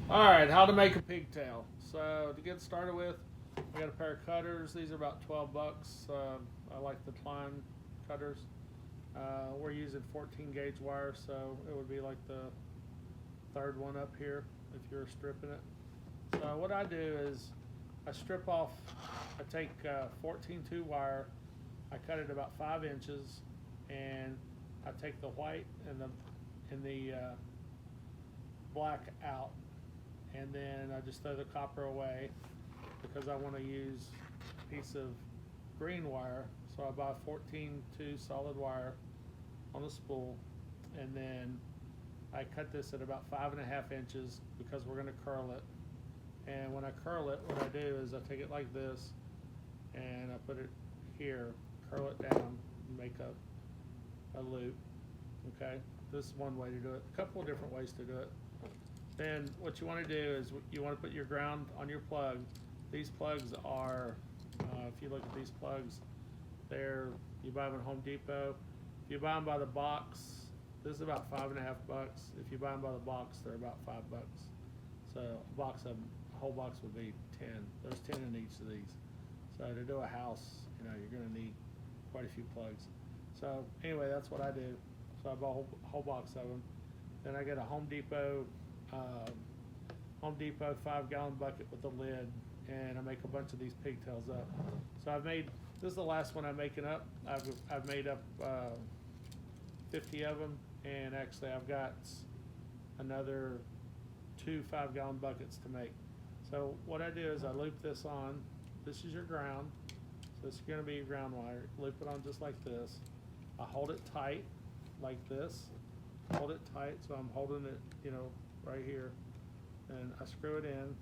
Alright, how to make a pigtail. So to get started with, I got a pair of cutters. These are about 12 bucks. I like the Klein cutters. We're using 14 gauge wire, so it would be like the third one up here if you're stripping it. So what I do is I strip off, I take 14-2 wire, I cut it about 5 inches, and I take the white and the black out, and then I just throw the copper away because I want to use a piece of green wire. So I buy 14-2 solid wire on a spool, and then I cut this at about 5.5 inches because we're going to curl it. And when I curl it, what I do is I take it like this and I put it here, curl it down, and make a loop. Okay, this is one way to do it. A couple of different ways to do it. Then what you want to do is you want to put your ground on your plug. These plugs are, if you look at these plugs, you buy them at Home Depot. If you buy them by the box, this is about 5.5 bucks. If you buy them by the box, they're about 5 bucks. So a whole box would be 10. There's 10 in each of these. So to do a house, you're going to need quite a few plugs. So anyway, that's what I do. So I bought a whole box of them. Then I get a Home Depot 5-gallon bucket with a lid, and I make a bunch of these pigtails up. So this is the last one I'm making up. I've made up 50 of them, and actually I've got another 2 5-gallon buckets to make. So what I do is I loop this on. This is your ground. So this is going to be your ground wire. Loop it on just like this. I hold it tight like this. Hold it tight, so I'm holding it, right here. And I screw it in,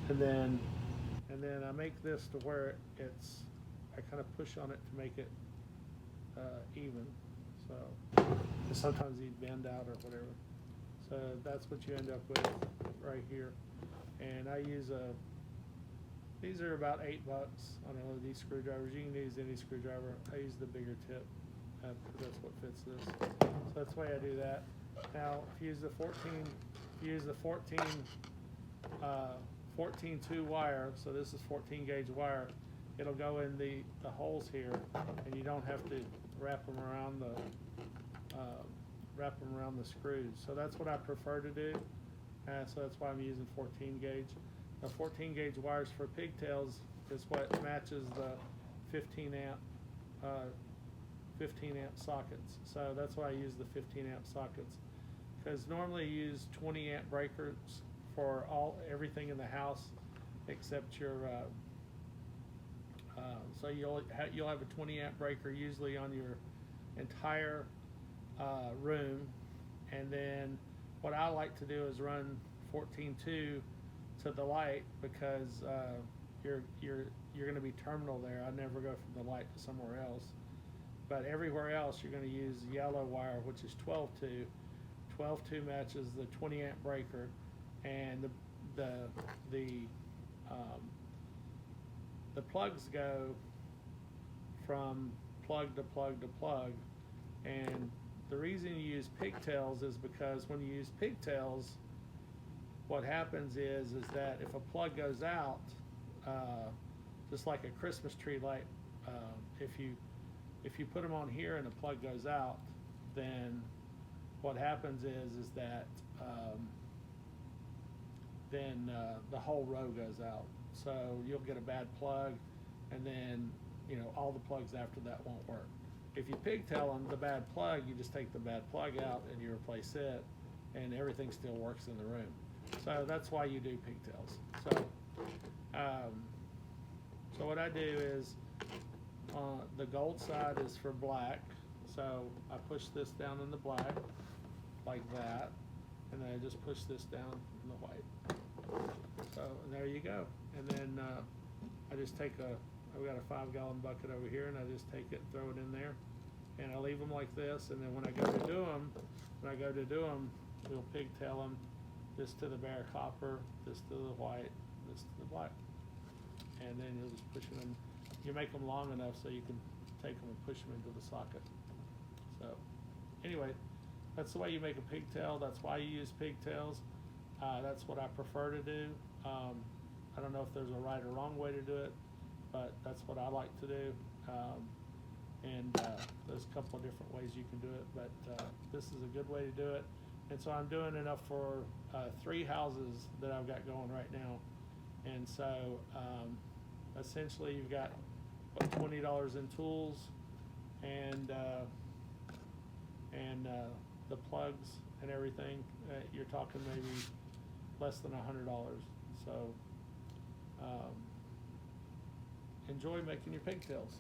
and then I make this to where I kind of push on it to make it even. So sometimes you bend out or whatever. So that's what you end up with right here. And I use these are about 8 bucks on these screwdrivers. You can use any screwdriver. I use the bigger tip because that's what fits this. So that's the way I do that. Now, if you use the 14-2 wire, so this is 14 gauge wire, it'll go in the holes here, and you don't have to wrap them around the screws. So that's what I prefer to do. So that's why I'm using 14 gauge. The 14 gauge wires for pigtails is what matches the 15 amp sockets. So that's why I use the 15 amp sockets. Because normally you use 20 amp breakers for everything in the house except your so you'll have a 20 amp breaker usually on your entire room, and then what I like to do is run 14-2 to the light because you're going to be terminal there. I never go from the light to somewhere else, but everywhere else you're going to use yellow wire, which is 12-2. 12-2 matches the 20 amp breaker, and the plugs go from plug to plug to plug. And the reason you use pigtails is because when you use pigtails, what happens is that if a plug goes out, just like a Christmas tree light, if you put them on here and the plug goes out, then what happens is that then the whole row goes out. So you'll get a bad plug, and then all the plugs after that won't work. If you pigtail on the bad plug, you just take the bad plug out and you replace it, and everything still works in the room. So that's why you do pigtails. So what I do is the gold side is for black. So I push this down in the black like that, and then I just push this down in the white. So there you go. And then I just take I've got a 5-gallon bucket over here, and I just take it and throw it in there, and I leave them like this. And then when I go to do them, we'll pigtail them, this to the bare copper, this to the white, this to the black, and then you'll just push them. You make them long enough so you can take them and push them into the socket. So anyway, that's the way you make a pigtail. That's why you use pigtails. That's what I prefer to do. I don't know if there's a right or wrong way to do it, but that's what I like to do. There's a couple of different ways you can do it, but this is a good way to do it. And so I'm doing enough for 3 houses that I've got going right now. And so essentially you've got what, $20 in tools and the plugs and everything. You're talking maybe less than $100. So enjoy making your pigtails.